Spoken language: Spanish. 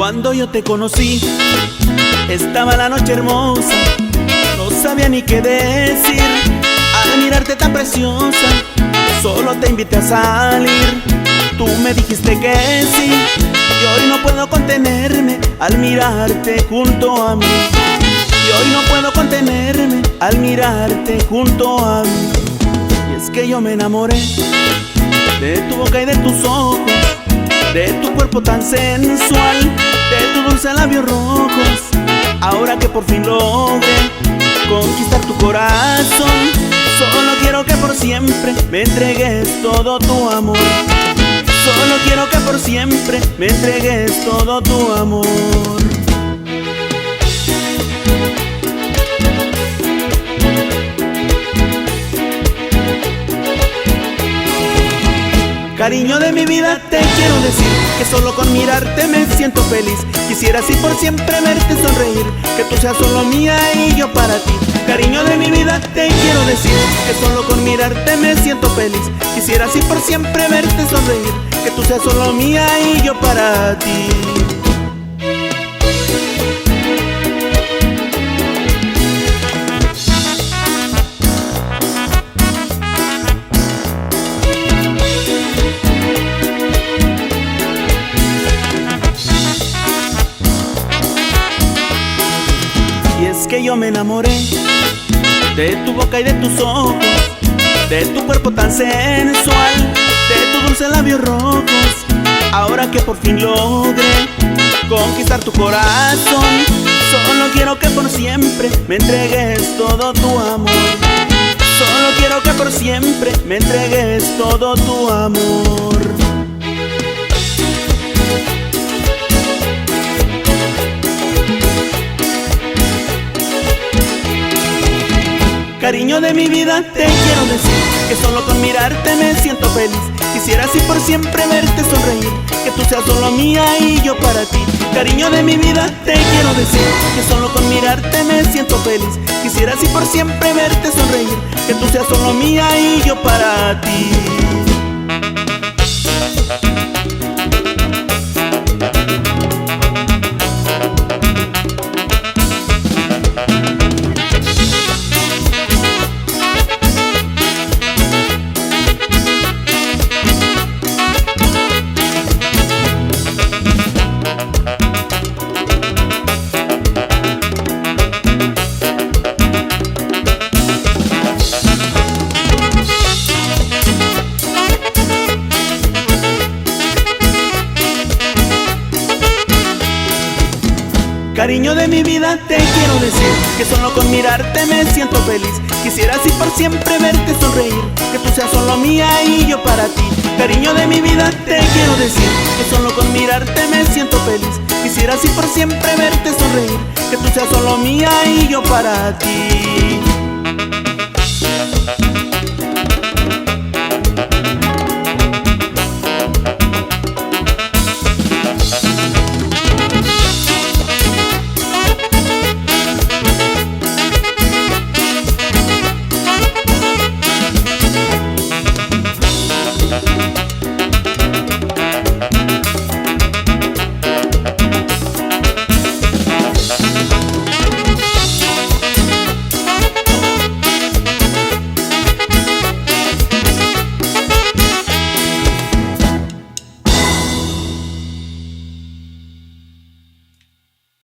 Cuando yo te conocí, estaba la noche hermosa, no sabía ni qué decir. Al mirarte tan preciosa, solo te invité a salir. Tú me dijiste que sí, y hoy no puedo contenerme al mirarte junto a mí. Y hoy no puedo contenerme al mirarte junto a mí. Y es que yo me enamoré de tu boca y de tus ojos, de tu cuerpo tan sensual, de tus dulces labios rojos. Ahora que por fin logré conquistar tu corazón, solo quiero que por siempre me entregues todo tu amor. Solo quiero que por siempre me entregues todo tu amor. Cariño de mi vida, te quiero decir que solo con mirarte me siento feliz. Quisiera así por siempre verte sonreír, que tú seas solo mía y yo para ti. Cariño de mi vida, te quiero decir que solo con mirarte me siento feliz. Quisiera así por siempre verte sonreír, que tú seas solo mía y yo para ti. Y es que yo me enamoré de tu boca y de tus ojos, de tu cuerpo tan sensual, de tus dulces labios rojos. Ahora que por fin logré conquistar tu corazón, solo quiero que por siempre me entregues todo tu amor. Solo quiero que por siempre me entregues todo tu amor. Cariño de mi vida, te quiero decir que solo con mirarte me siento feliz. Quisiera así por siempre verte sonreír, que tú seas solo mía y yo para ti. Cariño de mi vida, te quiero decir que solo con mirarte me siento feliz. Quisiera así por siempre verte sonreír, que tú seas solo mía y yo para ti. Cariño de mi vida, te quiero decir que solo con mirarte me siento feliz. Quisiera así por siempre verte sonreír, que tú seas solo mía y yo para ti. Cariño de mi vida, te quiero decir que solo con mirarte me siento feliz. Quisiera así por siempre verte sonreír, que tú seas solo mía y yo para ti.